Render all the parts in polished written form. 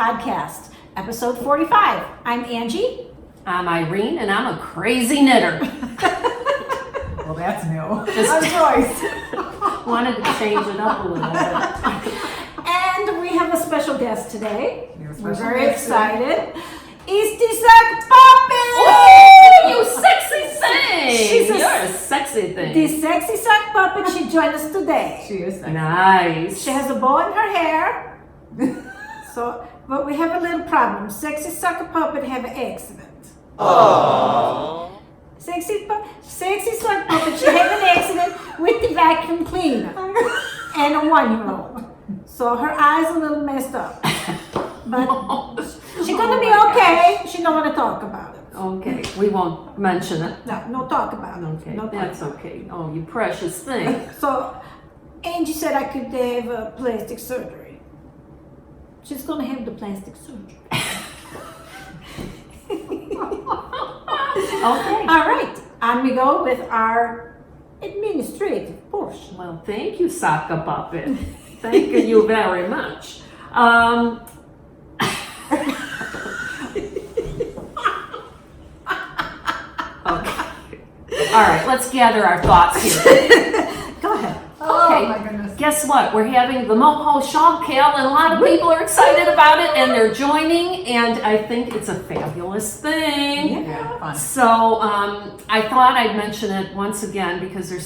podcast, episode 45. I'm Angie. I'm Irene, and I'm a crazy knitter. Well, that's new. I'm Joyce. Wanted to change it up a little bit. And we have a special guest today. We're very guest excited. Is the Sack Puppet! Oh, you sexy thing! You're a sexy thing. The sexy Sack Puppet, she joined us today. She is sexy. Nice. She has a bow in her hair. But we have a little problem. Sexy Sack Puppet have an accident. Aww. Sexy Sack Puppet, she have an accident with the vacuum cleaner and a 1-year-old. So her eyes a little messed up. But she's gonna be okay. She don't want to talk about it. Okay, we won't mention it. No talk about it. Okay, No talk that's about okay. Oh, you precious thing. it. So Angie said I could have a plastic surgery. She's gonna have the plastic surgery. Okay. All right, on we go with our administrative portion. Well, thank you, Saka Puppet. Thank you very much. Okay. All right, let's gather our thoughts here. Go ahead. Oh my goodness. Guess what? We're having the Moho Shawkale, and a lot of people are excited about it, and they're joining, and I think it's a fabulous thing. Yeah, fun. So I thought I'd mention it once again because there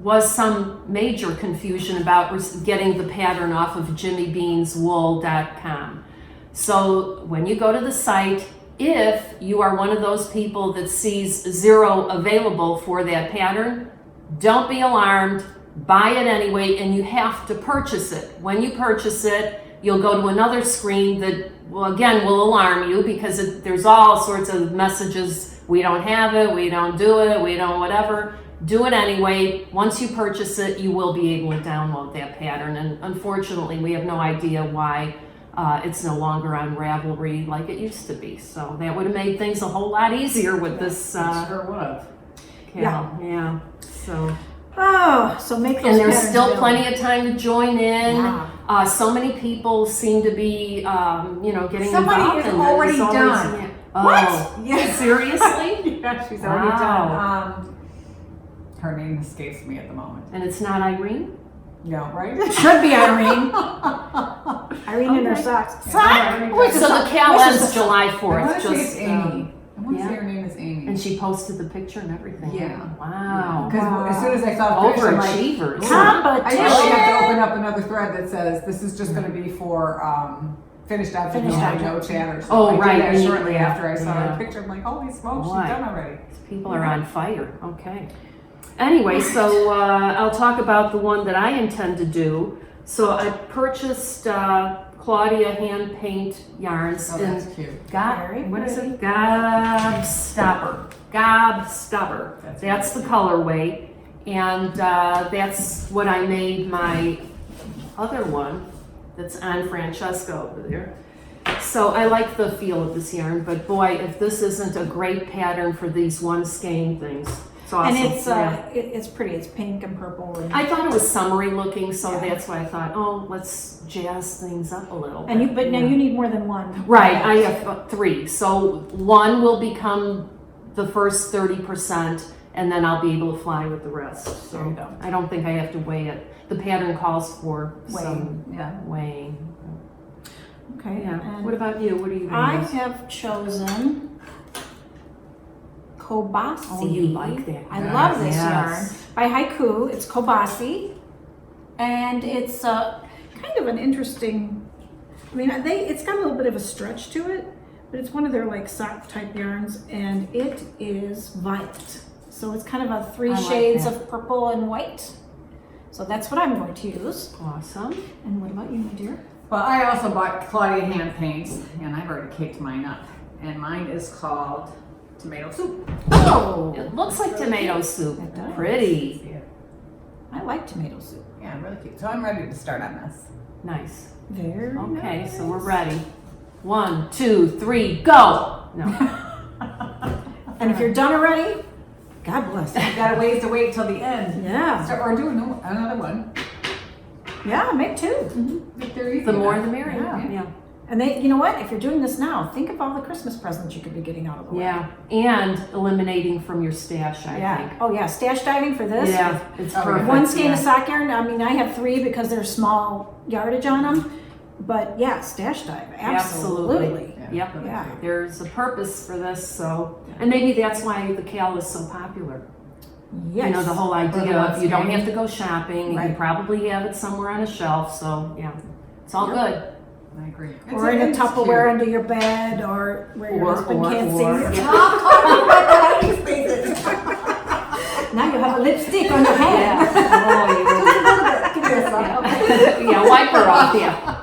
was some major confusion about getting the pattern off of jimmybeanswool.com. So when you go to the site, if you are one of those people that sees 0 available for that pattern, don't be alarmed. Buy it anyway, and you have to purchase it. When you purchase it, you'll go to another screen that, well, again, will alarm you because there's all sorts of messages. We don't have it, we don't do it, we don't whatever. Do it anyway. Once you purchase it, you will be able to download that pattern. And unfortunately, we have no idea why it's no longer on Ravelry like it used to be. So that would have made things a whole lot easier with this. Sure would have. Yeah. So. Oh, so make those And there's patterns still available. plenty of time to join in. Yeah. So many people seem to be, getting Somebody involved. is and already there's always- done. Oh, What? Yeah, seriously? Yeah, she's already Wow. done. Her name escapes me at the moment. And it's not Irene? No, right? Should be Irene. Irene in her Okay. socks. Yeah, Where's So the the sock? Cal Where's ends the July I want 4th. to say it's Amy. I want to yeah. say her name is Amy. And she posted the picture and everything. Yeah. Wow. Because as soon as I saw the picture, I'm like, Overachievers. ooh. Competition. I really have to open up another thread that says this is just going to be for finished object, Finished no object. chatter. So Oh, I did right, that and you- shortly yeah, after I saw yeah. her picture. I'm like, holy smokes, Boy. she's done already. People are on fire. Okay. Anyway, so I'll talk about the one that I intend to do. So I purchased Claudia hand paint yarns Oh, that's cute. Very What is pretty. it? Gobstopper. That's the colorway, and that's what I made my other one. That's on Francesca over there. So I like the feel of this yarn, but boy, if this isn't a great pattern for these one skein things, it's awesome. And it's Yeah. it's pretty. It's pink and purple. And, I thought it was summery looking, so Yeah. that's why I thought, oh, let's jazz things up a little. but now yeah. you need more than one. Right, I have 3. So one will become the first 30%, and then I'll be able to fly with the rest. So There you go. I don't think I have to weigh it. The pattern calls for some Yeah. weighing. Okay. Yeah. and What about you? What are you I going to use? have chosen Kobasi. Oh, you like that. I love this Yes. yarn by Haiku. It's Kobasi, and it's kind of an interesting. I mean, it's got a little bit of a stretch to it, but it's one of their like sock type yarns, and it is violet. So it's kind of a 3 I like shades that. of purple and white. So that's what I'm going to use. Awesome. And what about you, my dear? Well, I also bought Claudia hand paints, and I've already caked mine up. And mine is called Tomato Soup. Oh, It looks like tomato soup. It does. Pretty. I like tomato soup. Yeah, really cute. So I'm ready to start on this. Nice. Very Okay, nice. so we're ready. 1, 2, 3, go! No. And if you're done already, God bless you. You got a ways to wait till the end. Yeah. So, or do another one. Yeah, make 2. If they're easy The more enough. the merrier. Yeah. Yeah. And they, you know what? If you're doing this now, think of all the Christmas presents you could be getting out of the way. Yeah, and eliminating from your stash, I think. Oh yeah, stash diving for this. Yeah, it's perfect. One skein of sock yarn. I mean, I have 3 because there's small yardage on them. But yeah, stash dive. Absolutely. Yep. Yeah. There's a purpose for this, so, and maybe that's why the cal is so popular. Yes. You know, the whole idea of you don't have to go shopping, you Right. can probably have it somewhere on a shelf, so yeah, it's all good. I agree. Or in a Tupperware under your bed, or where your husband can't see you. Now you have a lipstick on your hand. Yeah, wipe her off, yeah.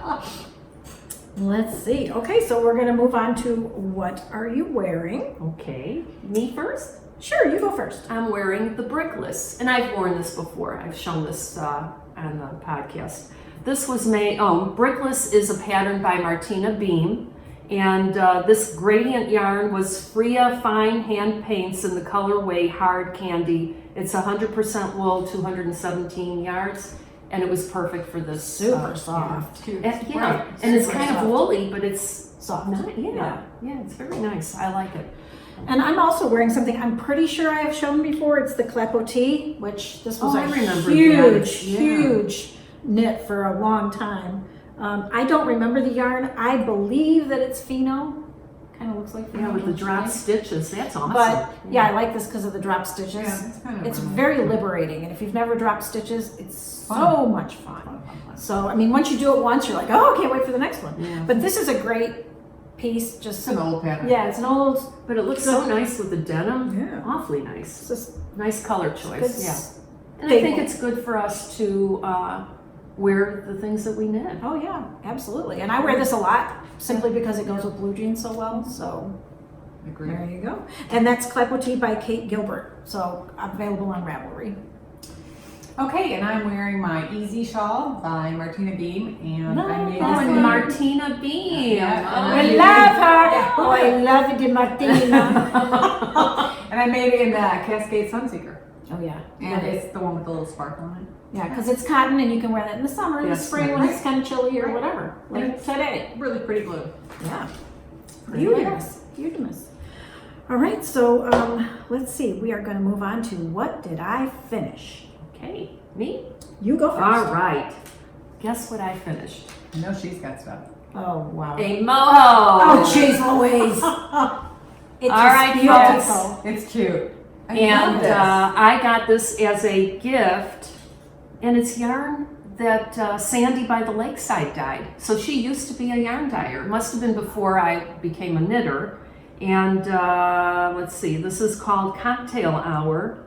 Let's see. Okay, so we're gonna move on to what are you wearing? Okay, me first? Sure, you go first. I'm wearing the Brickless, and I've worn this before. I've shown this on the podcast. This was made, Brickless is a pattern by Martina Beam, and this gradient yarn was Freya Fine Hand Paints in the colorway Hard Candy. It's 100% wool, 217 yards, and it was perfect for this. Super soft. Cute. And, yeah, and it's kind of woolly, but it's Soft. not, yeah, it's very nice. I like it. And I'm also wearing something I'm pretty sure I have shown before. It's the Klepo which this was I a remember huge, that. Yeah. huge knit for a long time. I don't remember the yarn. I believe that it's Fino. Kind of looks like Fino. Yeah, with the drop stitches. That's awesome. But yeah, I like this because of the drop stitches. Yeah, it's kind of It's fun. very liberating, and if you've never dropped stitches, it's so Fun. much fun. So I mean, once you do it once, you're like, oh, I can't wait for the next one. Yeah. But this is a great piece. It's Just an old pattern. yeah, it's an old. But it looks so nice with the denim. Yeah. Awfully nice. It's just Nice color good. choice. Yeah. And I think it's good for us to wear the things that we knit. Oh yeah, absolutely. And I wear this a lot simply because it goes with blue jeans so well. So Agree. there you go. And that's Klepo by Kate Gilbert. So available on Ravelry. Okay, and I'm wearing my Easy Shawl by Martina Beam, and I made Oh, this and in- Martina Beam. Yeah. Oh, I love her. Oh, I love the Martina. and I made it in the Cascade Sunseeker, Oh yeah. and it's the one with the little sparkle on it. Yeah, because it's cotton and you can wear that in the summer, in the Yes, spring when right. it's kind of chilly or Right. whatever. Like Right. today. Really pretty blue. Yeah. Pretty Beautimous. Beautimous. All right, so let's see. We are going to move on to what did I finish? Okay, me? You go first. All right. Guess what I finished? I know she's got stuff. Oh, wow. A moho. Oh, jeez Louise. It's All right, beautiful. It's cute. I love And this. I got this as a gift, and it's yarn that Sandy by the lakeside dyed. So she used to be a yarn dyer. Must have been before I became a knitter. And let's see, this is called Cocktail Hour.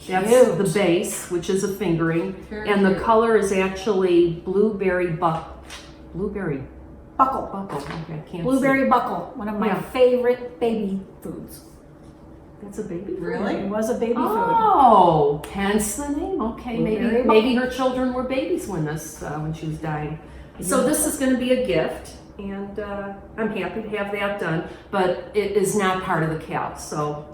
That's Cute. the base, which is a fingering, Very and the cute. color is actually blueberry buckle. Buckle. Okay, I can't Blueberry buckle. One of my Yeah. favorite baby foods. see. That's a baby. Really? It was a baby food. Oh, hence the name. Okay, Blueberry maybe her children were babies when she was dying. So this is going to be a gift, and I'm happy to have that done. But it is not part of the cal, so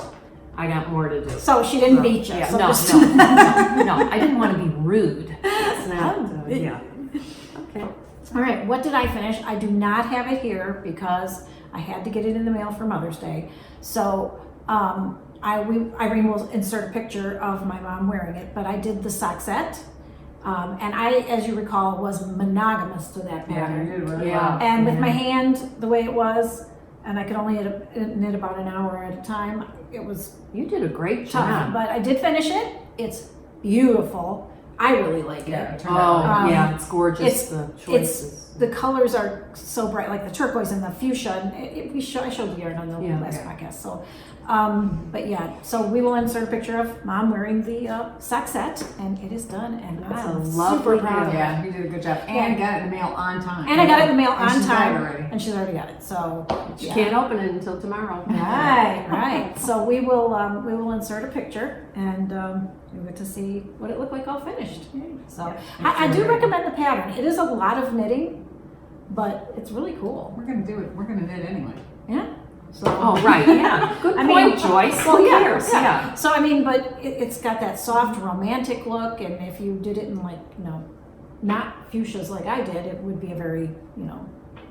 I got more to do. So she didn't beat you. Yeah, so no, just- no. I didn't want to be rude. It's not. Yeah. Okay. All right, what did I finish? I do not have it here because I had to get it in the mail for Mother's Day. So Irene will insert a picture of my mom wearing it, but I did the socksette. And I, as you recall, was monogamous to that Yeah, you pattern. did really Yeah. well. And with my hand the way it was, and I could only knit about an hour at a time, it was You did a great tough. job. But I did finish it. It's beautiful. I really like Yeah, it. it turned out really Um, Yeah, it's gorgeous. it's- The choices. The colors are so bright, like the turquoise and the fuchsia. And I showed the yarn on the Yeah. last podcast. So, but yeah, so we will insert a picture of Mom wearing the socksette, and it is done. And That's I'm a super lovely proud of it. Yeah, you did a good job. And Yeah. got it in the mail on time. And I got it in the mail And on she's got it time, already. and she's already got it. So She yeah. can't open it until tomorrow. Right. So we will insert a picture, and you'll get to see what it looked like all finished. So Yeah, I it's do really recommend the pattern. It is a lot of knitting, but it's really cool. We're gonna do it. We're gonna knit anyway. Yeah. So. Oh, right, yeah. Good I point, mean, Joyce. Well, Who yeah, cares? yeah. So I mean, but it's got that soft romantic look, and if you did it in like, not fuchsias like I did, it would be a very,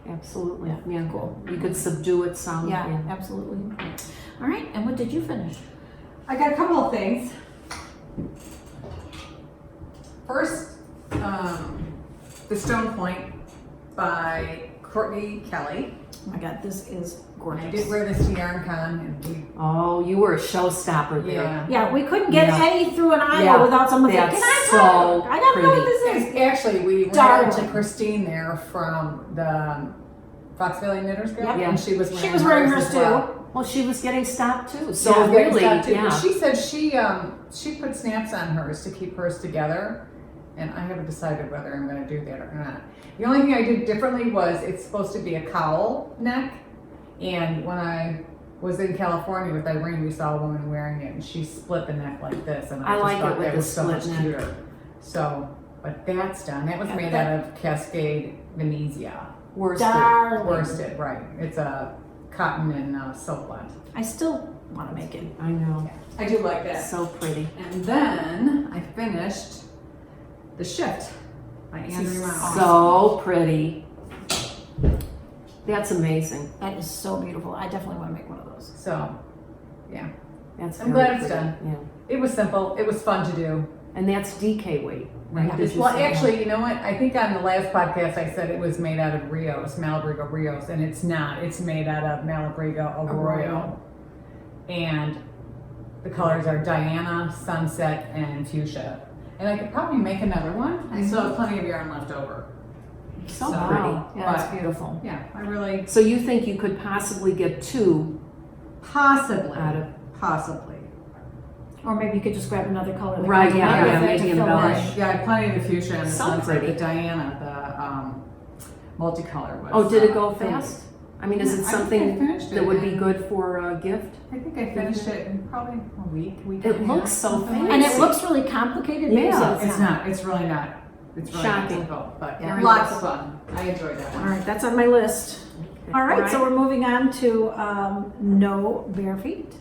absolutely. Yeah, Yeah, cool. You could subdue it some. Yeah, absolutely. All right, and what did you finish? I got a couple of things. First, The Stone Point by Courtney Kelly. Oh my God, this is gorgeous. I did wear this to YarnCon, and we, Oh, you were a showstopper there. yeah. Yeah, we couldn't get Yeah. any through an aisle Yeah, without someone saying, that's "Can I so try it? I gotta know what pretty. this is." And actually, we ran Darling. into Christine there from the Fox Valley Knitters Guild, Yep. and she was She was wearing hers as too. well. Well, she was getting stopped too. So Yeah, really, getting stopped too. yeah. But she said she put snaps on hers to keep hers together, and I haven't decided whether I'm going to do that or not. The only thing I did differently was it's supposed to be a cowl neck, and when I was in California with Irene, we saw a woman wearing it, and she split the neck like this, and I just like it thought with that the was so much split neck. cuter. So, but that's done. That was Yeah, made that- out of Cascade Venezia. Worsted. Darling. Worsted, right? It's a cotton and silk blend. I still want to make it. I know. I do like that. So pretty. And then I finished The Shift by Andrew Ross. So pretty. That's amazing. That is so beautiful. I definitely want to make one of those. So, yeah, That's I'm very glad it's pretty. done. Yeah. it was simple. It was fun to do. And that's DK weight, right? Yeah. Did you Well, say that? actually, you know what? I think on the last podcast I said it was made out of Rios, Malabrigo Rios, and it's not. It's made out of Malabrigo Arroyo. And the colors are Diana, Sunset, and Fuchsia. And I could probably make another one. I still have plenty of yarn left over. So So- pretty. Yeah, it's But- beautiful. Yeah, I really So you think you could possibly get two possibly, out of possibly. Or maybe you could just grab another color. that Right, goes yeah, along yeah, with it maybe to fill embellish. in. Yeah, I had plenty of the Fuchsia and the So Sunset. pretty. The Diana, the multicolor was. Oh, did it go finished. fast? I mean, is Yeah, it I think I something finished it that would be in- good for a gift? I think I finished it in probably a week and It a half, looks so something like And fancy. it looks really complicated. but you Yeah. said It's not. It's really not. It's really Shocking. difficult, but Yeah. lots of fun. I enjoyed that All one. right, that's on my list. All right, so we're moving on to no bare feet.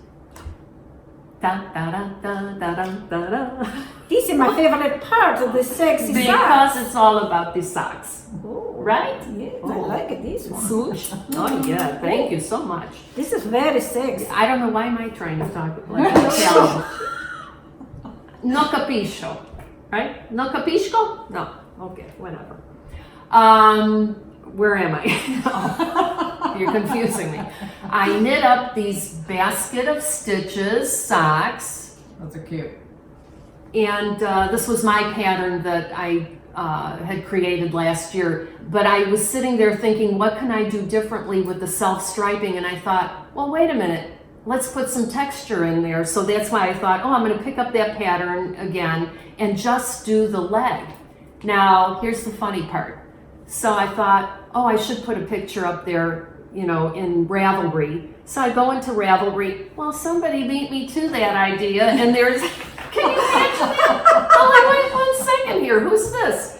Da, da, da, da, da, da, da, da. These are my favorite part of the sexy Because socks. it's all about the socks, Oh, right? yes, I Oh. like it. These ones. Swoosh. Oh yeah, thank you so much. This is very sexy. I don't know why am I trying to talk like Italian. No capisco, right? No capisco? No. Okay, whatever. Where am I? You're confusing me. I knit up these basket of stitches socks, Those are cute. and this was my pattern that I had created last year. But I was sitting there thinking, what can I do differently with the self-striping? And I thought, well, wait a minute. Let's put some texture in there. So that's why I thought, oh, I'm going to pick up that pattern again and just do the leg. Now, here's the funny part. So I thought, oh, I should put a picture up there, you know, in Ravelry. So I go into Ravelry. Well, somebody beat me to that idea. And there's, can you imagine that? Oh, wait 1 second here. Who's this?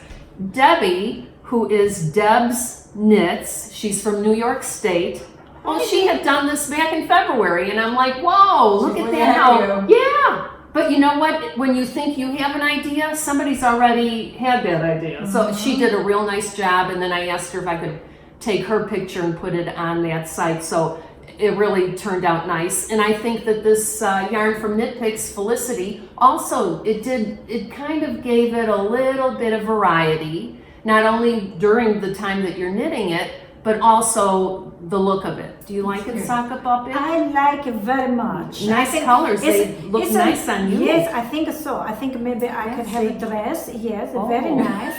Debbie, who is Deb's Knits. She's from New York State. Well, she had done this back in February, and I'm like, whoa, look She's at way that. ahead How, of you. yeah. But you know what? When you think you have an idea, somebody's already had that idea. So she did a real nice job, and then I asked her if I could take her picture and put it on that site. So it really turned out nice. And I think that this yarn from Knit Picks, Felicity, also it kind of gave it a little bit of variety, not only during the time that you're knitting it, but also the look of it. Do you like it, Saka Puppet? I like it very much. Nice I think colors. They it's- look it's nice on you. Yes, I think so. I think maybe I could have a dress. Yes, very Oh. nice.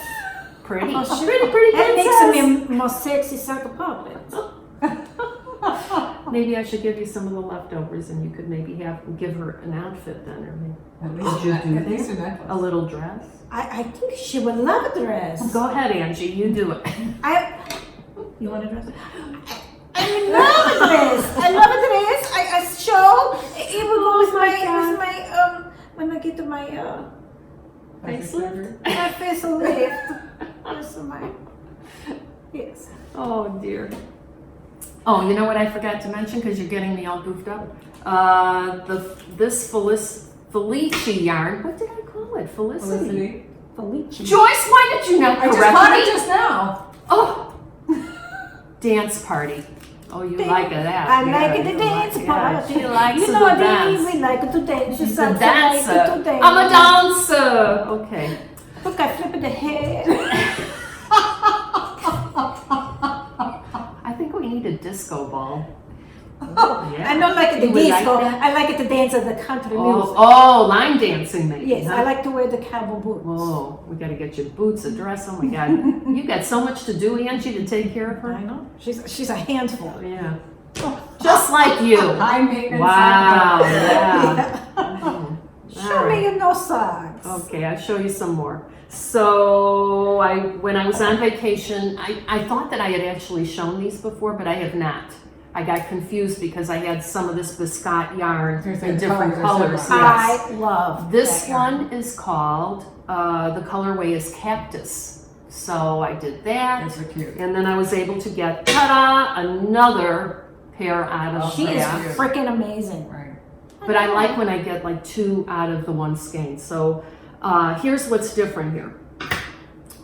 Pretty. Oh, shit. Pretty That princess. makes me more sexy Saka Puppet. Maybe I should give you some of the leftovers, and you could maybe give her an outfit then, or maybe At Could you do at least that? a necklace. a little dress. I think she would love a dress. Go ahead, Angie. You do it. You want a dress? I love a dress. I love a dress. I show. It will go with my when I get to my Facelift. my facelift. Yes. Oh dear. Oh, you know what I forgot to mention because you're getting me all goofed up. This Felici yarn. What did I call it? Felicity. Felici. Joyce, why did you not I just correct bought me? it just now. Oh, dance party. Oh, you like that. I yeah, like the you dance like- party. Yeah, she likes you to know what dance. we like to dance. She's a Something dancer. Like to dance. I'm a dancer. Okay. Look, I flip in the head. I think we need a disco ball. I don't like it You to would like disco. that? I like it to dance at the country music. Oh, line dancing maybe. Yes, huh? I like to wear the cowboy boots. Oh, we gotta get your boots, a dress. Oh my God, you got so much to do, Angie, to take care of I her. know. She's a handful. Yeah, just like you. High maintenance. Wow. cycle. Yeah. Oh, Show all me right. your no socks. Okay, I'll show you some more. So when I was on vacation, I thought that I had actually shown these before, but I have not. I got confused because I had some of this biscuit yarn There's in the different colors colors. are so Yes. I love This that yarn. one is called, the colorway is Cactus. So I did that. Those are cute. And then I was able to get, ta-da, another pair out of She is that. freaking amazing. Right. But I like when I get like 2 out of the one skein. So here's what's different here.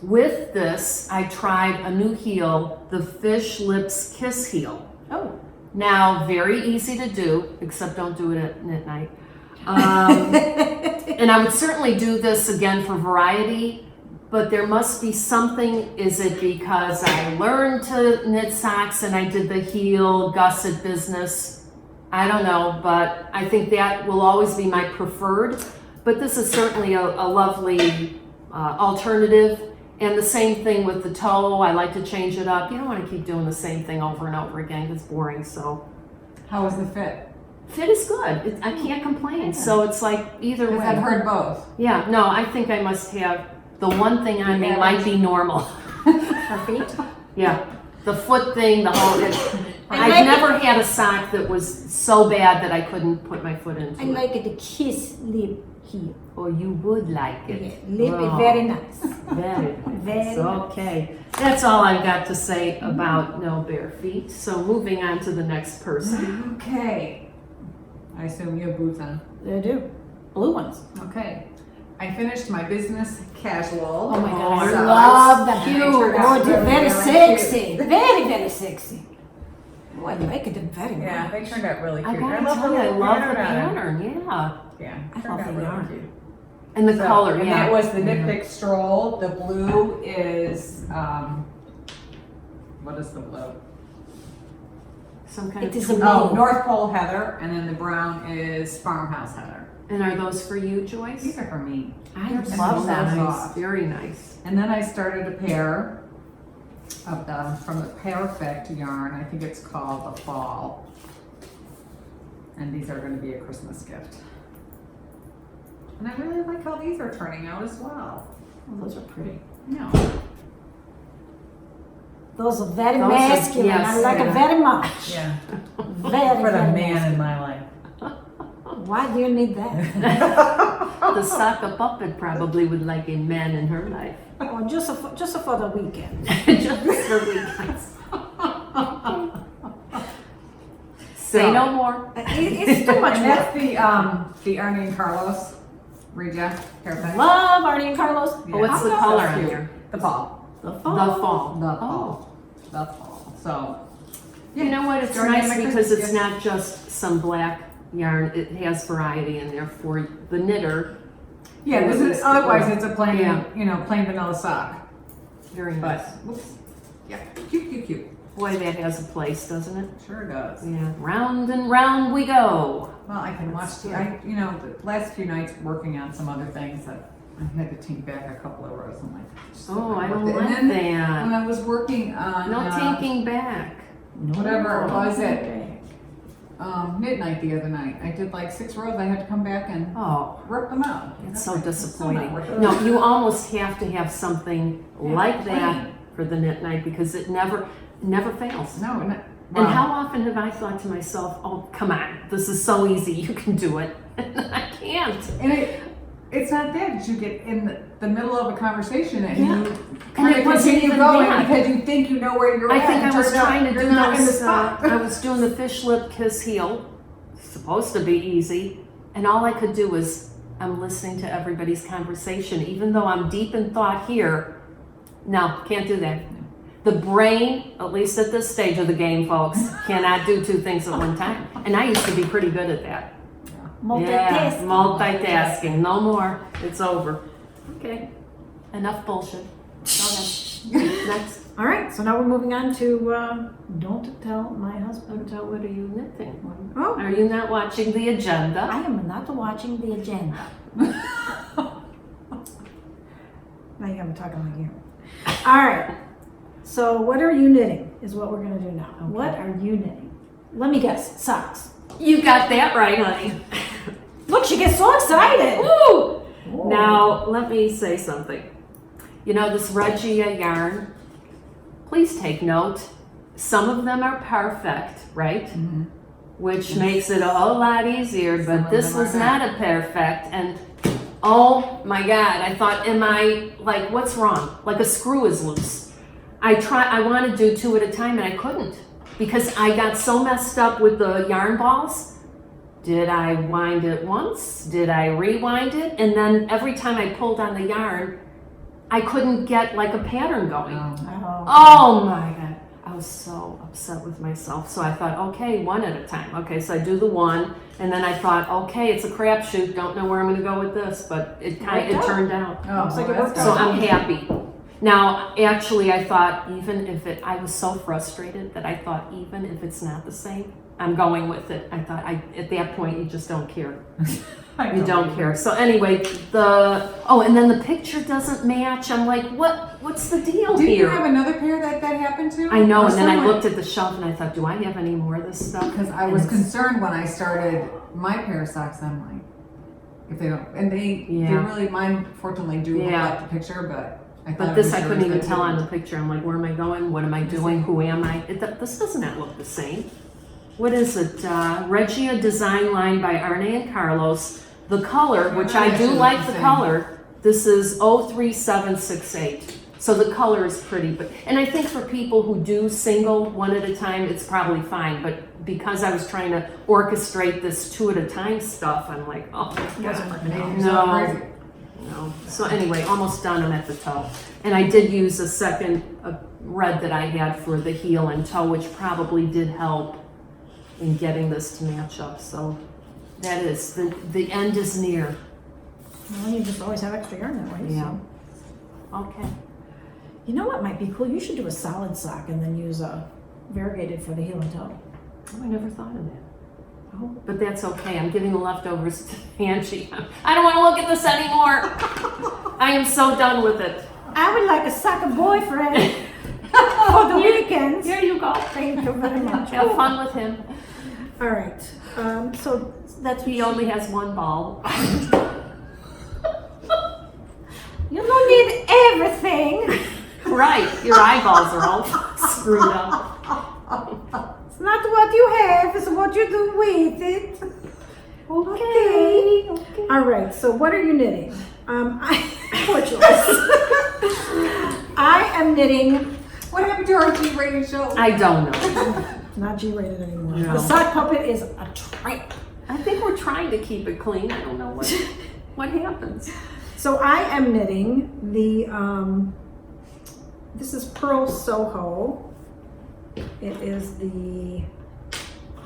With this, I tried a new heel, the Fish Lips Kiss heel. Oh. Now, very easy to do, except don't do it at night. And I would certainly do this again for variety, but there must be something. Is it because I learned to knit socks and I did the heel gusset business? I don't know, but I think that will always be my preferred. But this is certainly a lovely alternative. And the same thing with the toe. I like to change it up. You don't want to keep doing the same thing over and over again. It's boring. So How was the fit? fit is good. I can't complain. So it's like either Because way. I've heard both. Yeah, no, I think I must have the one thing on me might be normal. Her feet. Yeah, the foot thing, the whole. I I've like never had a sock that was so bad that I couldn't put my foot into I it. like it to kiss lip heel. Or you would like Yeah, it. lip Oh, is very nice. Very Very nice. nice. Okay, that's all I've got to say about no bare feet. So moving on to the next person. Okay. I assume you have boots on. They do. Blue ones. Okay. I finished my business casual. Oh my god, I they're love them. cute. Oh, they're very Really sexy. Very, very sexy. Oh, I like it very Yeah, much. they turned out really I cute. gotta tell you, I little love the pattern on it. pattern. Yeah, Yeah, I turned love out the really yarn. cute. and the So, color. and Yeah, that was the Knit Pick Stroll. The blue is, what is the blue? some kind It of. is a Oh, blue. North Pole Heather, and then the brown is Farmhouse Heather. And are those for you, Joyce? These are for me. I They're love so that. soft. Very nice. And then I started a pair of them from the Perfect yarn. I think it's called the Fall. And these are going to be a Christmas gift. And I really like how these are turning out as well. Oh, those are pretty. No. Those are very Those are- masculine. I yes, like yeah. it very much. Yeah. Very, For the very man in masculine. my life. Why do you need that? The Saka puppet probably would like a man in her life. Oh, just for the weekend. Just for weekends. Say no more. It's too much And work. that's the Irene and Carlos reject Perfect. Love Arnie and Carlos. Yeah. What's the That's color on cute. here? The fall. The The fall. fall. The Oh. fall. The fall. So. You know what? It's Starting nice my because Christmas it's gift. not just some black yarn. It has variety in there for the knitter. Yeah, this is, otherwise it's a plain, Yeah. plain vanilla sock. Very nice. But, whoops. Yeah, cute, cute, cute. Boy, that has a place, doesn't it? Sure does. Yeah. Round and round we go. Well, I can watch, the last few nights working on some other things that I had to take back a couple of rows. I'm like, just Oh, I don't worth it. like And then that. when I was working on No taking back. whatever it was at midnight the other night, I did like 6 rows. I had to come back and Oh, rip them out. it's That's so like, disappointing. not worth it. No, you almost have to have something Yeah, like that plain. for the knit night because it never fails. No, And well, how often have I thought to myself, "Oh, come on, this is so easy, you can do it," and I can't. and it's not that you get in the middle of a conversation and Yeah. you And kind it of wasn't continue even going that. because you think you know where you're I at. think and I was turns out trying to you're do not in the those. spot. I was doing the fish lip kiss heel, supposed to be easy, and all I could do was I'm listening to everybody's conversation, even though I'm deep in thought here. No, can't do that. The brain, at least at this stage of the game, folks, cannot do two things at one time. And I used to be pretty good at that. Yeah, multitasking. No more. It's over. Okay. Enough bullshit. Go ahead. Next. All right, so now we're moving on to don't tell my husband. So what are you knitting? Oh, Are you not watching the agenda? I am not watching the agenda. Now I'm talking like you. All right. So what are you knitting is what we're going to do now. Okay. What are you knitting? Let me guess. Socks. You got that right, honey. Look, she gets so excited. Woo! Whoa. Now, let me say something. You know, this Regia yarn, please take note. Some of them are perfect, right? Mm-hmm. Which makes it a whole lot easier, Some but of this them are was not a perfect. And oh my God, I thought, am I, like, what's wrong? Like a screw is loose. I want to do two at a time and I couldn't because I got so messed up with the yarn balls. Did I wind it once? Did I rewind it? And then every time I pulled on the yarn, I couldn't get like a pattern going. Oh my God. I was so upset with myself. So I thought, okay, one at a time. Okay, so I do the one, and then I thought, okay, it's a crapshoot. Don't know where I'm going to go with this, but it turned out. Oh, Looks like it well, worked that's So good. I'm happy. Now, actually, I thought even if I was so frustrated that I thought even if it's not the same, I'm going with it. I thought at that point, you just don't care. You don't care. So anyway, and then the picture doesn't match. I'm like, what's the deal Did here? you have another pair that happened to? I know, Or and then I someone- looked at the shelf and I thought, do I have any more of this stuff? Because I And was it's- concerned when I started my pair of socks. I'm like, if they don't, and they really, mine fortunately do look Yeah. like the picture, but I thought But it this was I yours couldn't even that tell on didn't. the picture. I'm like, where am I going? What am I doing? Who am I? This does not look the same. What is it? Regia Design Line by Irene and Carlos. The color, which I do Actually, like it's the the same. color, this is 03768. So the color is pretty, and I think for people who do single one at a time, it's probably fine. But because I was trying to orchestrate this two at a time stuff, I'm like, oh my Wasn't God. working out. So crazy. No. So anyway, almost done. I'm at the toe. And I did use a second red that I had for the heel and toe, which probably did help in getting this to match up. So that is, the end is near. Well, you just always have extra yarn that way. Yeah. So. Okay. You know what might be cool? You should do a solid sock and then use a variegated for the heel and toe. Oh, I never thought of that. Oh, but that's okay. I'm giving the leftovers to Angie. I don't want to look at this anymore. I am so done with it. I would like a soccer boyfriend for the weekends. Here you go. Thank you very much. Have fun with him. All right. So that's He only has one ball. You don't need everything. Right. Your eyeballs are all screwed up. It's not what you have, it's what you do with it. Okay. All right, so what are you knitting? Poor choice. I am knitting, What happened to our G-rated show? I don't know. not G-rated anymore. No. The sock puppet is a tramp. I think we're trying to keep it clean. I don't know what happens. So I am knitting the, this is Pearl Soho. It is the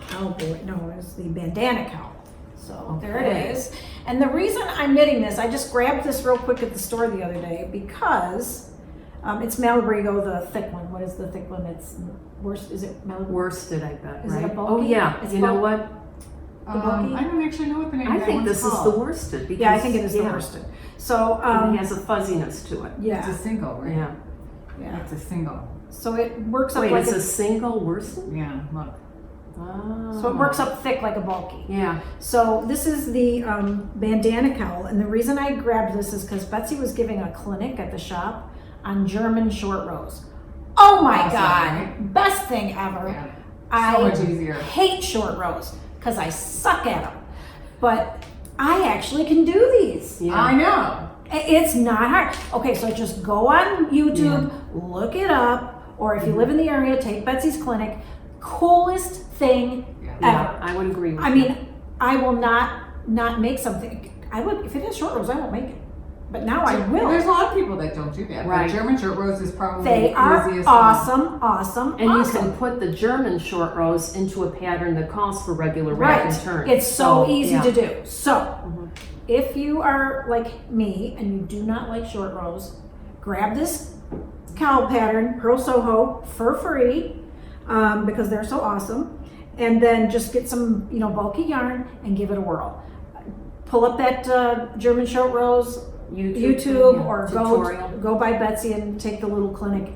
cowboy, no, it's the bandana cowl. So there it is. And the reason I'm knitting this, I just grabbed this real quick at the store the other day because it's Malabrigo, the thick one. What is the thick one? It's worst, is it Malabrigo? Worsted, I bet, Is it a right? bulky? Oh yeah. It's You know bulky. what? bulky? I don't actually know what the name of I that think one's this is called. the worsted. Because, Yeah, I think it is the yeah, worsted. So, it has a fuzziness to it. It's yeah, a single, right? Yeah. yeah. It's a single. So it works up Wait, like it's a single worsted? Yeah, look. Oh. so it works up thick like a bulky. Yeah. So this is the bandana cowl, and the reason I grabbed this is because Betsy was giving a clinic at the shop on German short rows. Oh my Awesome, God, right? best thing ever. Yeah. I So much easier. hate short rows because I suck at them, but I actually can do these. Yeah. I know. It's not hard. Okay, so just go on YouTube, look it up, or if you live in the area, take Betsy's clinic. Coolest thing Yeah. Yeah, ever. I would agree with I you. mean, I will not make something. I would, if it has short rows, I won't make it. but now I will. There's a lot of people that don't do that. Right. But German short rose is probably They the are easiest awesome. And you can put the German short rows into a pattern that calls for regular wrap and turn. It's so easy yeah. to do. So, if you are like me and you do not like short rows, grab this cowl pattern, Pearl Soho, for free, because they're so awesome. And then just get some, bulky yarn and give it a whirl. Pull up that German short rows YouTube or go by Betsy and take the little clinic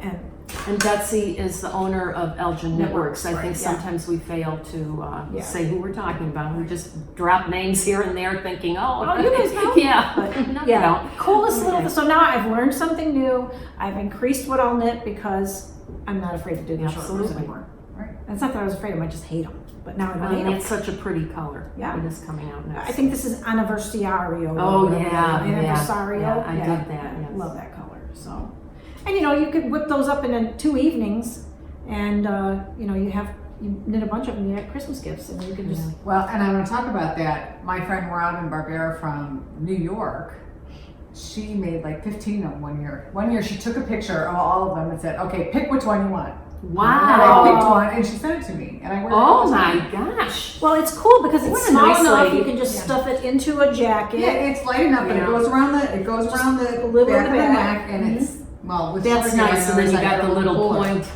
And Betsy is the owner of Elgin Knitworks. I think right, sometimes we fail to say who we're talking about. We just drop names here and there thinking, oh you guys know? yeah, but no, we don't. Coolest little. So now I've learned something new. I've increased what I'll knit because I'm not afraid to do the short rows anymore. Right. It's not that I was afraid of them, I just hate them. But now I don't hate them. It's such a pretty color. Yeah. It is coming out next. I think this is Anniversario. Oh, or yeah, Anniversario. yeah, I did that, yes. Love that color. So, and you could whip those up in 2 evenings, and you knit a bunch of them. You have Christmas gifts, and you can just. Well, and I'm going to talk about that. My friend Robin Barbera from New York, she made like 15 of them one year. One year she took a picture of all of them and said, "Okay, pick which one you want." Wow. And I picked one, and she sent it to me, and I wear it all Oh the my time. gosh. Well, it's cool because What it's a small nice enough. lady. You can just stuff it into a jacket. Yeah, it's light enough, and it goes around the a little back of the back. neck, and it's with That's shorter nice. And then you yarn, got the little puller. point.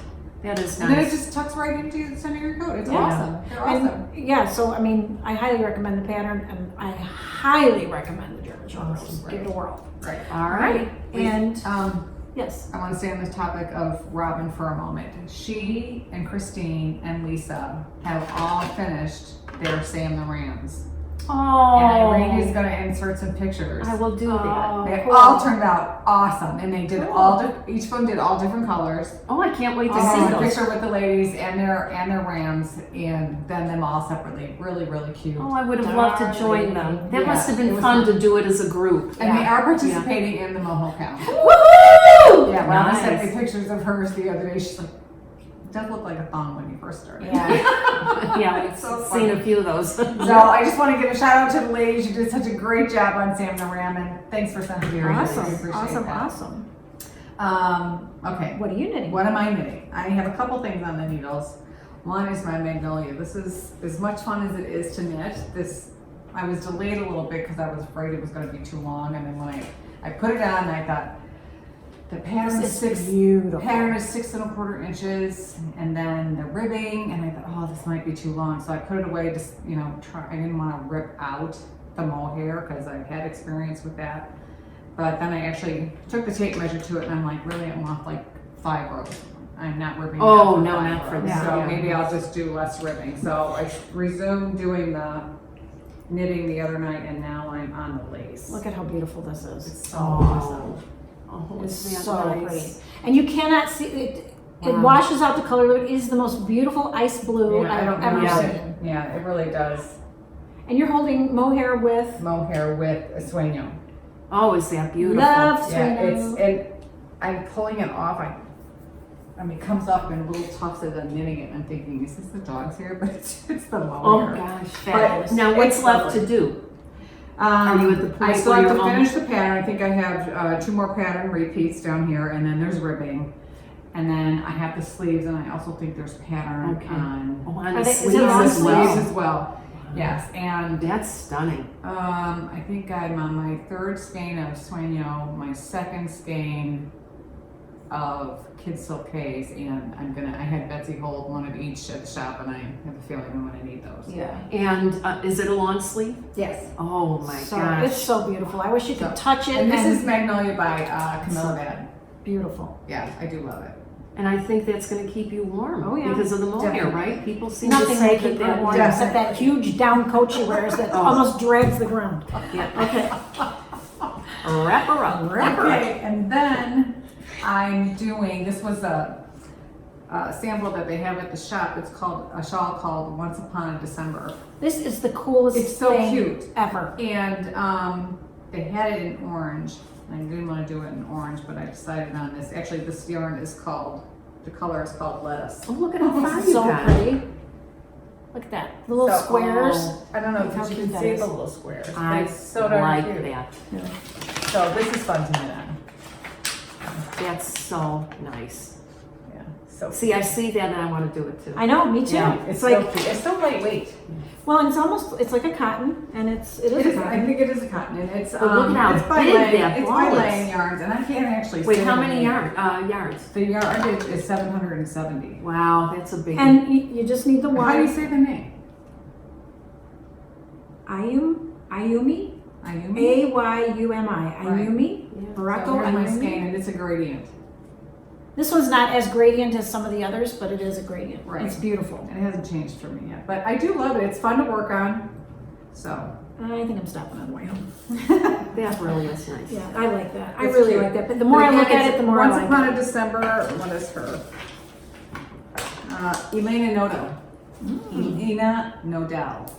That is And then it nice. just tucks right into the center of your coat. It's Yeah. awesome. They're awesome. And yeah, so I mean, I highly recommend the pattern, and I highly recommend the German short rows. Awesome. Give it a whirl. Right. All right. And yes, I want to stay on this topic of Robin for a moment. She and Christine and Lisa have all finished their Sam the Rams. Oh. And Irene is going to insert some pictures. I will do that. They cool. all turned out awesome, and they did each of them did all different colors. Oh, I can't wait to I see have a those. picture with the ladies and their Rams, and then them all separately. Really, really cute. Oh, I would have loved to join them. That Yeah, must have it been was fun fun. to do it as a group. And they are participating in the Moho Cow. woohoo! Yeah, Robin Nice. sent me pictures of hers the other day. She's like, it does look like a thong when you first started. Yeah, we've So seen funny. a few of those. So I just want to give a shout out to the ladies. You did such a great job on Sam the Ram, and thanks for sending me. Awesome, I appreciate awesome. that. Okay. What are you knitting? What am I knitting? I have a couple things on the needles. One is my magnolia. This is as much fun as it is to knit. I was delayed a little bit because I was afraid it was going to be too long, and then when I put it on, I thought the pattern is beautiful. pattern is 6 1/4 inches, and then the ribbing, and I thought, oh, this might be too long, so I put it away. Just I didn't want to rip out the mohair because I've had experience with that. But then I actually took the tape measure to it, and I'm like, really, I'm off like 5 rows. I'm not ripping. Oh, out no, 5 not for rows. that, So yeah. maybe I'll just do less ribbing. So I resumed doing the knitting the other night, and now I'm on the lace. Look at how beautiful this is. It's so awesome. Oh, It's isn't that so nice? pretty. And you cannot see it. It Wow. washes out the color. It is the most beautiful ice blue Yeah, I I've don't ever know. seen. Yeah, it really does. And you're holding mohair with Mohair with a sueño. Oh, is that beautiful? love. Yeah, Sueño. and I'm pulling it off. I mean, it comes up in little tufts as I'm knitting it. And I'm thinking, is this the dog's hair? But it's the Oh mohair. gosh, fabulous. But Now, what's it's left lovely. to do? Are you at the point I still where have you're to finish the pattern. I think I have 2 more pattern repeats down here, and then there's ribbing. And then I have the sleeves, and I also think there's pattern Okay. on Oh, on Are the they- is it sleeves on as well. sleeves as well. Yes, and That's stunning. I think I'm on my 3rd skein of sueño, my 2nd skein of Kid Silkes, and I had Betsy hold one of each at the shop, and I have a feeling I'm gonna need those. Yeah. And is it a long sleeve? Yes. Oh my So gosh. it's so beautiful. I wish you could So- touch it. And this is Magnolia by Camilla Bad. beautiful. Yeah, I do love it. And I think that's going to keep you warm Oh, yeah. because of the mohair, Definitely. right? People seem Nothing to say will keep that her that warm Yeah. except that huge down coat she wears that Oh. almost drags the ground. Yeah. Okay. Wrap her up. Okay, and then I'm doing, this was a sample that they have at the shop. It's called a shawl called Once Upon a December. This is the coolest It's so thing cute. ever. And they had it in orange. I didn't want to do it in orange, but I decided on this. Actually, this yarn is called, the color is called Lettuce. Oh, look at how far you So got. pretty. Look at that. The little So, squares. I don't know Look how if you cute can that see is. the little squares. I It's so darn like cute. that. Yeah. So this is fun to knit on. That's so nice. Yeah. So See, I see that and I want to do it too. I know, me too. yeah, it's so like, cute. It's so lightweight. well, and it's like a cotton, and it is a I cotton. think it is a cotton, and it's But look at how it's by big Lane. that It's by ball is. Lane yarns, and I can't actually. Wait, say how the many name. yards? The yard is 770. Wow, that's a big And you just need the How do you wire. say the name? Ayumi? Ayumi. A-Y-U-M-I. Ayumi? Yeah. Barako So here's my Ayumi? skein, and it's a gradient. This one's not as gradient as some of the others, but it is a gradient. Right. It's beautiful. And it hasn't changed for me yet, but I do love it. It's fun to work on. So I think I'm stopping on the way home. That really is nice. Yeah, I like that. I It's really cute. like that. But the more I look at it, the more I Once like upon it. a December, what is her? Elena Nodal. Elena Nodal.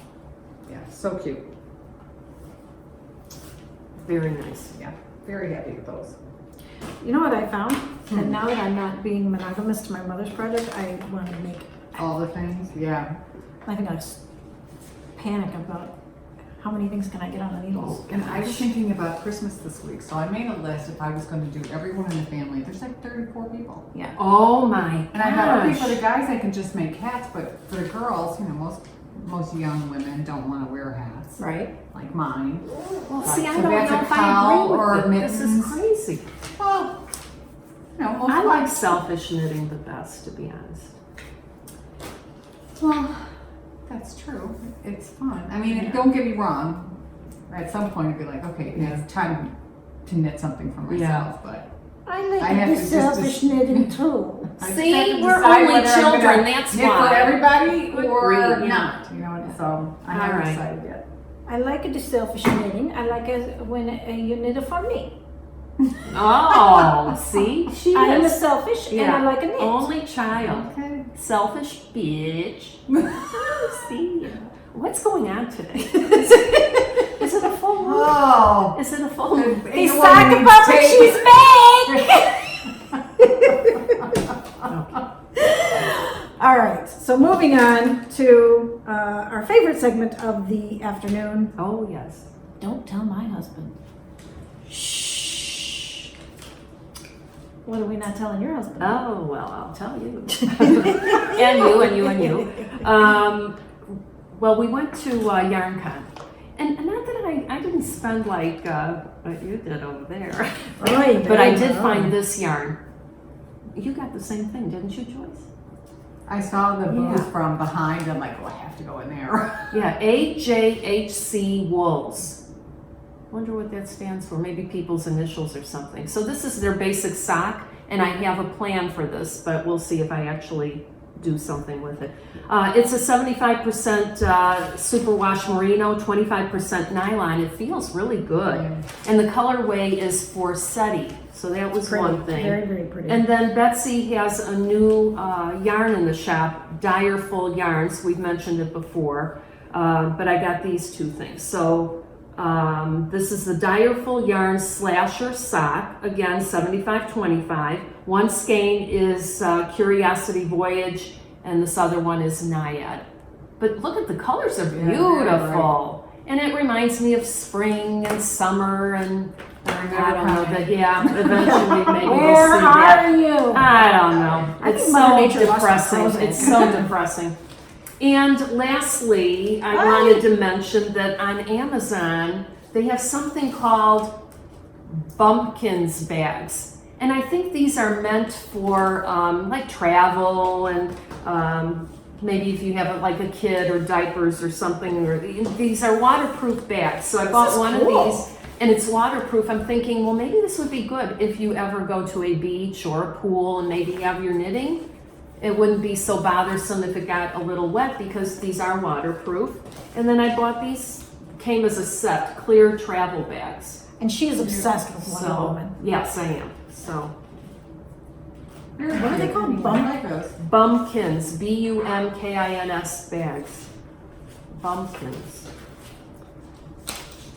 Yeah, so cute. Very nice. Yeah, very happy with those. You know what I found? And now that I'm not being monogamous to my mother's project, I want to make, All the things, yeah. I think I panic about how many things can I get on the needles. And I was thinking about Christmas this week, so I made a list if I was going to do everyone in the family. There's like 34 people. Yeah. Oh my And I thought, okay, gosh. for the guys, I can just make hats, but for the girls, you know, most young women don't want to wear hats, Right? like mine. Well, Right, see, I so don't that's know a if I cowl agree or with it. This is mittens. crazy. Well, you know, most I like wives- selfish knitting the best, to be honest. Well, that's true. It's fun. I mean, don't get me wrong. At some point, it'd be like, okay, it's time to knit something for myself, but I like I have to to be just- selfish knitting too. I just See, have to we're decide only whether I'm gonna children, that's knit why. for everybody or Agreed, yeah. not, you know. And so I All haven't right. decided yet. I like it to selfish knitting. I like it when you knit it for me. Oh, see? She I am a is. selfish and Yeah. I like a knit. Only child. Okay. Selfish bitch. See? What's going on today? Is it a full moon? Oh. Is it a full moon? He's talking about what she's All right, so moving on to our favorite segment of the afternoon. Oh, yes. Don't tell my husband. Shh. What are we not telling your husband? Oh, well, I'll tell you. and you. Well, we went to YarnCon. And not that I didn't spend like what you did over there. Right, But I right, did right. find this yarn. You got the same thing, didn't you, Joyce? I saw the booth Yeah. from behind. I'm like, oh, I have to go in there. Yeah, AJHC Wools. Wonder what that stands for. Maybe people's initials or something. So this is their basic sock, and I have a plan for this, but we'll see if I actually do something with it. It's a 75% superwash merino, 25% nylon. It feels really good. And the colorway is for seti. So that was Pretty, one thing. very, very pretty. And then Betsy has a new yarn in the shop, Direful Yarns. We've mentioned it before, but I got these two things. So this is the Direful Yarn Slasher Sock, again 75-25. One skein is Curiosity Voyage, and this other one is Naiad. But look at the colors, are Yeah, beautiful. And it reminds me of spring and summer and I don't know that. Yeah, eventually maybe we'll Where see that. are you? I don't know. I It's think Mother so Nature must have depressing. frozen. It's so depressing. And lastly, I wanted to mention that on Amazon, they have something called bumpkins bags. And I think these are meant for like travel and maybe if you have like a kid or diapers or something. Or these are waterproof bags. So I bought one cool. of these. And it's waterproof. I'm thinking, well, maybe this would be good if you ever go to a beach or a pool and maybe have your knitting. It wouldn't be so bothersome if it got a little wet because these are waterproof. And then I bought these, came as a set, clear travel bags. And she is obsessed with Wonder So, Woman. yes, I am. So, What are they called? I like those. Bumpkins, BUMKINS bags. Bumpkins.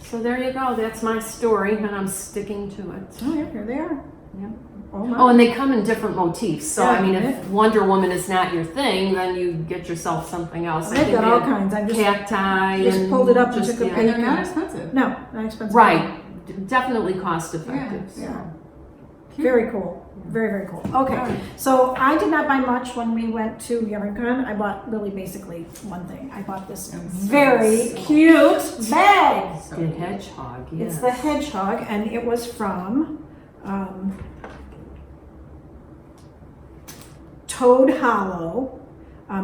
So there you go. That's my story, and I'm sticking to it. Oh, yeah, here they are. Yeah. Oh, my. Oh, and they come in different motifs. So, I mean, Yeah. if Wonder Woman is not your thing, then you get yourself something else. I They've think got they all had kinds. I just cacti just and pulled it up and just, took a yeah. And they're picture. not expensive. No, not expensive. Right. definitely cost effective. Yeah. Very cool. Very, very cool. Okay, so I did not buy much when we went to YarnCon. I bought really basically one thing. I bought this very cute bag. The hedgehog, yes. It's the hedgehog, and it was from Toad Hollow.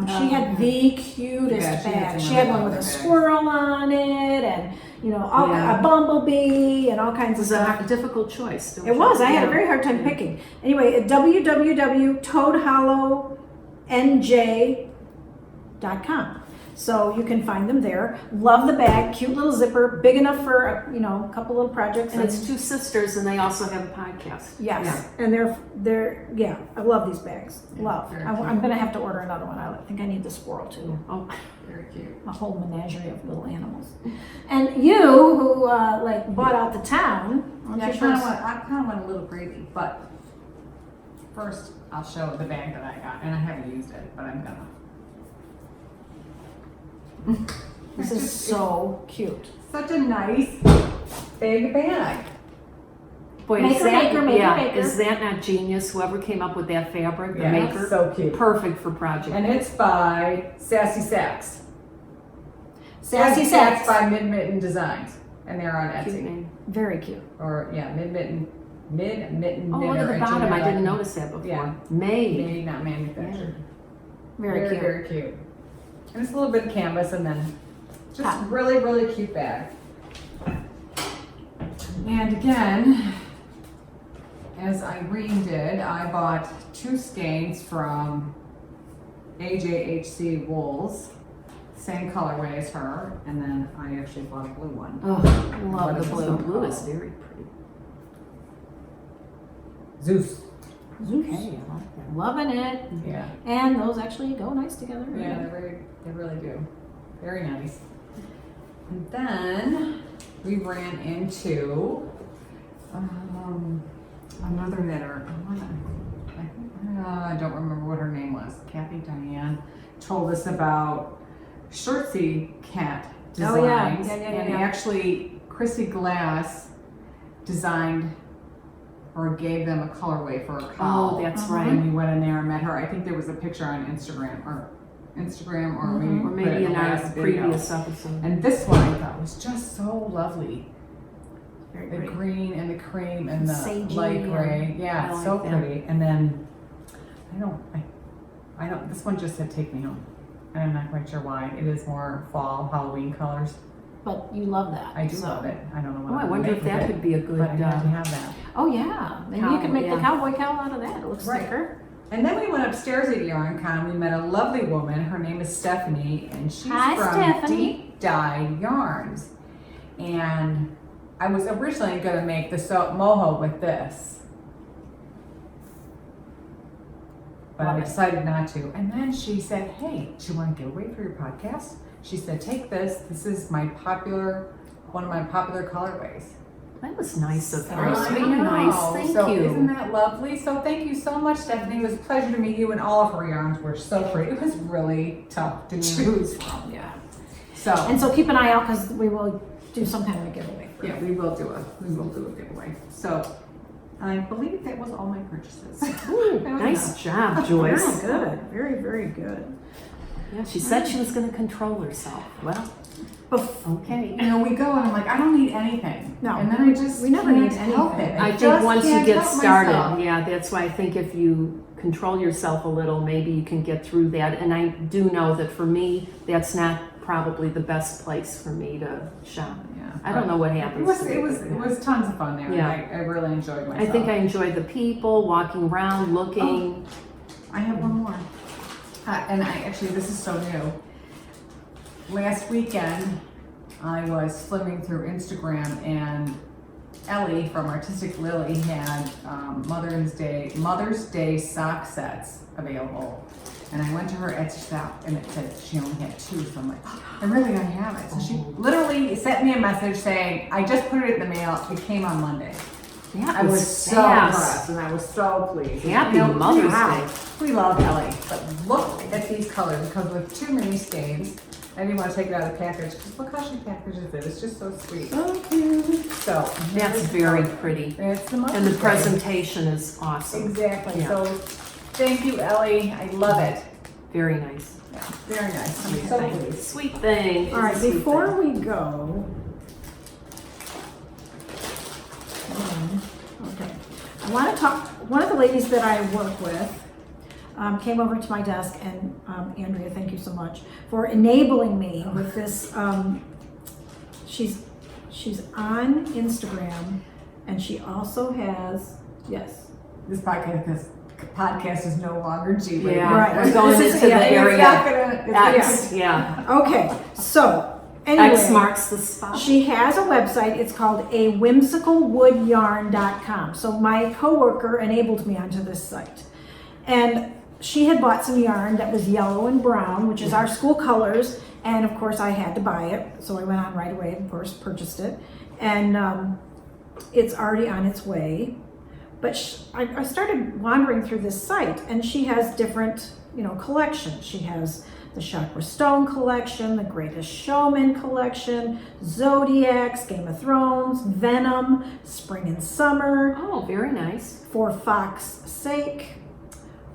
She had the cutest bag. She had one with a squirrel on it, and a bumblebee, and all kinds of It was stuff. a difficult choice. It was. I had a very hard time picking. Anyway, www.toadhollowNJ.com. So you can find them there. Love the bag. Cute little zipper, big enough for a couple little projects. And it's two sisters, and they also have a podcast. Yes, Yeah. and they're I love these bags. Love. very I'm gonna have to order another one. I think I need the squirrel too. Oh, Very cute. A whole menagerie of little animals. And you, who bought out the town, why don't Yeah, I you kind of first- want a little gravy, but first I'll show the bag that I got, and I haven't used it, but I'm gonna. This is so cute. Such a nice big bag. boy, Maker, maker. is that not genius? Whoever came up with that fabric, the Yeah, maker, so cute. perfect for project. And it's by Sassy Sacks. Sassy Sacks. by Mid-Mitten Designs, and they're on Cute Etsy. name. Very cute. Or Mid-Mitten Oh, look Knitter at the at bottom. I didn't gmail.com. notice that before. Yeah. Made. Made, not manufactured. Very cute. Very cute. And it's a little bit of canvas, and then just Cotton. really, really cute bag. And again, as Irene did, I bought 2 skeins from AJHC Wools, same colorway as her, and then I actually bought a blue one. Oh, What love is the this blue. one Blue is called? very pretty. Zeus. Okay, I like that. Loving it. Yeah. And those actually go nice together. Yeah, they really do. Very nice. And then we ran into another knitter. I don't remember what her name was. Kathy Diane told us about Shortsy cat Oh, yeah. designs. Yeah. And actually, Chrissy Glass designed or gave them a colorway for a cowl. Oh, that's Uh-huh. right. And we went in there and met her. I think there was a picture on Instagram or maybe Or maybe in our previous episode. And this one I thought was just so lovely. Very The pretty. green and the cream and the Sagey light gray. and- Yeah, I it's like so that. pretty. And then I don't. This one just said "Take Me Home," and I'm not quite sure why. It is more fall Halloween colors. But you love that. I do so- love it. I don't know what Oh, I I'm wonder gonna if make that with could be a it, good. but I have to have that. Oh yeah. Maybe you could make the yeah. cowboy cowl out of that. It looks Right. thicker. And then we went upstairs at YarnCon. We met a lovely woman. Her name is Stephanie, and she's Hi, from Stephanie. Deep Dyed Yarns. And I was originally going to make the moho with this, but I decided not to. And then she said, "Hey, do you want to get away for your podcast?" She said, "Take this. This is one of my popular colorways." That was nice of her. Very I sweet. know. Nice. Thank So you. isn't that lovely? So thank you so much, Stephanie. It was a pleasure to meet you, and all of her yarns were so pretty. It was really tough to choose from. Yeah. So And so keep an eye out because we will do some kind of a giveaway. For yeah, we will do a giveaway. So I believe that was all my purchases. Ooh, nice job, Joyce. Very good. Very, very good. Yeah, she said she was going to control herself. Well, okay. You know, we go and I'm like, I don't need anything. No. And then I just We never can't need help anything. it. I think just once you can't get help started, myself. yeah, that's why I think if you control yourself a little, maybe you can get through that. And I do know that for me, that's not probably the best place for me to shop. Yeah, I don't know what happens. It was tons of fun there. Yeah. And I really enjoyed myself. I think I enjoy the people, walking around, looking. I have one more. And this is so new. Last weekend, I was flipping through Instagram, and Ellie from Artistic Lily had Mother's Day sock sets available. And I went to her Etsy shop, and it said she only had 2. So I'm like, I really gotta have it. So she literally sent me a message saying, I just put it in the mail. It came on Monday. Yeah, I was so impressed, and I was so pleased. Happy Mother's Day. We love Ellie, but look at these colors. It comes with 2 mini skeins. I didn't want to take it out of the package because look how she packages it. It's just so sweet. So cute. So That's very pretty. it's the Mother's And the Day. presentation is awesome. Exactly. Yeah. So thank you, Ellie. I love it. Very nice. Yeah, very nice. I'm Sweet so thing. pleased. Sweet thing. All right, Sweet before thing. we go, okay, I want to talk. One of the ladies that I work with came over to my desk, and Andrea, thank you so much for enabling me with this. She's on Instagram, and she also has This podcast is no longer G-rated. Yeah, Right. we're going This is- into yeah, the it's area. not gonna- X, yeah. Okay, so anyway, X marks the spot. she has a website. It's called a whimsicalwoodyarn.com. So my coworker enabled me onto this site, and she had bought some yarn that was yellow and brown, which is our school colors. And of course, I had to buy it, so I went on right away and, of course, purchased it. And it's already on its way. But I started wandering through this site, and she has different, collections. She has the Chakra Stone collection, the Greatest Showman collection, Zodiacs, Game of Thrones, Venom, Spring and Summer, Oh, very nice. For Fox's Sake.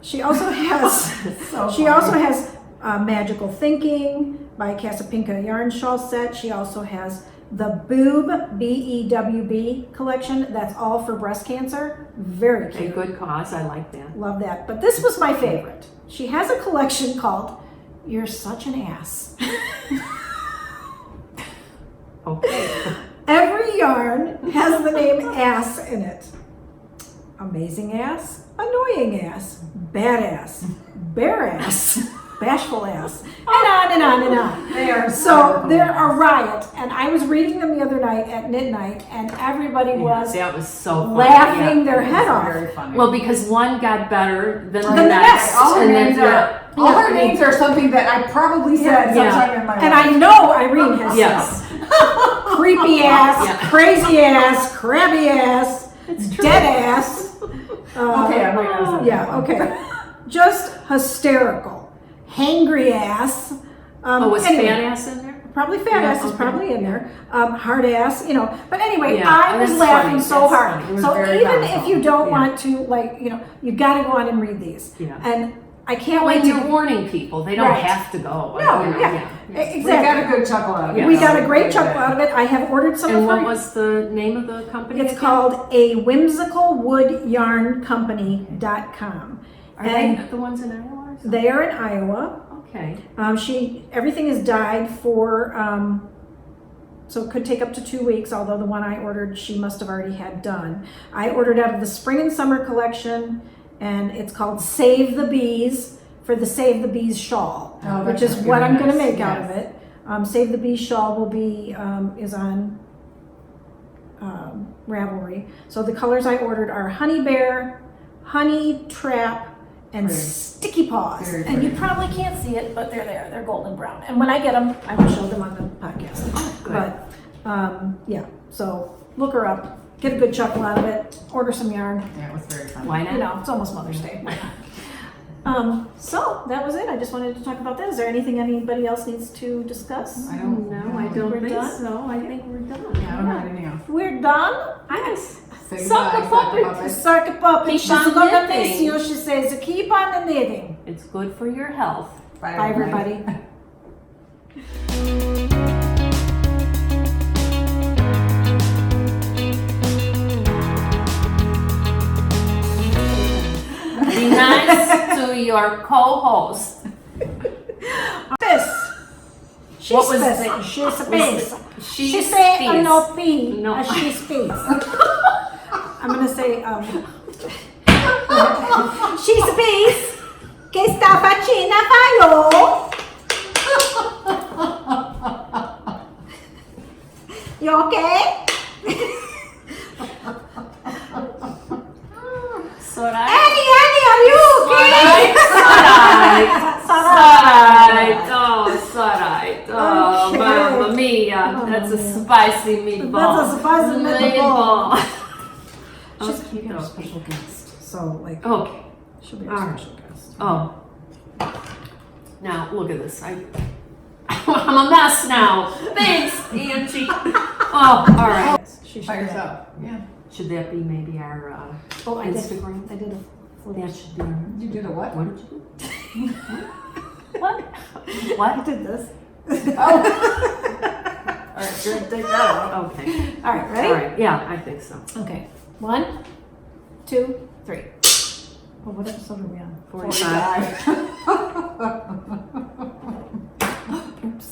She also has So she funny. also has Magical Thinking by Casapinka yarn shawl set. She also has the Boob BEWB collection. That's all for breast cancer. Very A cute. good cause. I like that. Love that. But this was my favorite. She has a collection called You're Such an Ass. Okay. Every yarn has the name ass in it. Amazing ass, annoying ass, badass, bare ass, bashful ass, and on and on and on. They are So they're a riot, and I was reading them the other night at midnight, and everybody was That was so funny. laughing their It's head off. very funny. Well, because one got better than the Than the next. next. all her and then, names yeah. are all her names are something that I probably said Yeah. sometime in my And life. I know Irene has Yes. some. Creepy ass, Yeah. crazy ass, crabby ass, It's true. dead ass. Okay, I'm not gonna say Yeah, okay. Just hysterical. Hangry ass. Oh, was anyway, fat ass in there? Probably fat Yeah, ass is okay. probably in there. Hard ass, But anyway, Yeah, I was that's laughing funny. so That's hard. funny. It was So very even comical. if you don't Yeah. want to, you've got to go on and read these. Yeah. And I can't When wait you're to. warning people, they don't Right. have to go. No, Yeah. We exactly. got a good chuckle out of it. We got a So great we chuckle did. out of it. I have ordered some And of what her. was the name of the company? It's again? called a whimsicalwoodyarncompany.com. Are they And the ones in Iowa? Or something? they are in Iowa. Okay. Everything is dyed for, so it could take up to 2 weeks, although the one I ordered, she must have already had done. I ordered out of the Spring and Summer collection, and it's called Save the Bees for the Save the Bees shawl, Oh, which that's is what really I'm gonna nice. make out of Yes. it. Save the Bees shawl will be, is on Ravelry. So the colors I ordered are Honey Bear, Honey Trap, and Pretty. Sticky Paws. Very And you pretty. probably can't see it, but they're there. They're golden brown. And when I get them, I will show them on the podcast. Good. But yeah, so look her up, get a good chuckle out of it, order some yarn. Yeah, it was very fun. Why not? It's almost Mother's Day. So that was it. I just wanted to talk about that. Is there anything anybody else needs to discuss? I don't No, I don't We're think done? so. I think we're done. Yeah, I don't have anything else. We're done. Yes. Say Suck goodbye, the suck the puppet. puppet. Suck a puppet. Keep She's on gonna miss knitting. you. She says, keep on knitting. It's good for your health. Bye, everybody. Be nice to your co-host. This. She's What was this. the- She's was space. the- She she's say space. no P. No. She space. I'm gonna say she space. Que sta facendo fallo? You okay? Sarai. Annie, are you okay? Sarai. Oh, Sarai. Oh, Okay. mamma mia. That's a spicy meatball. That's a spicy meatball. She's She's cute a though. special guest, so like Okay. she'll be All our right. special guest. Oh. Now look at this. I'm a mess now. Thanks, Angie. Oh, all right. She should By do that. yourself. Yeah. Should that be maybe our Oh, I did. Instagram? I did a flip. That should be our. You did a what? What did you do? What? What? I did this. Oh. All right, you're gonna take that out. Okay. All right, ready? All right. Yeah, I think so. Okay. 1, 2, 3. Well, what episode are we on? 45. Oops.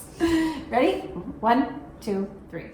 Ready? 1, 2, 3.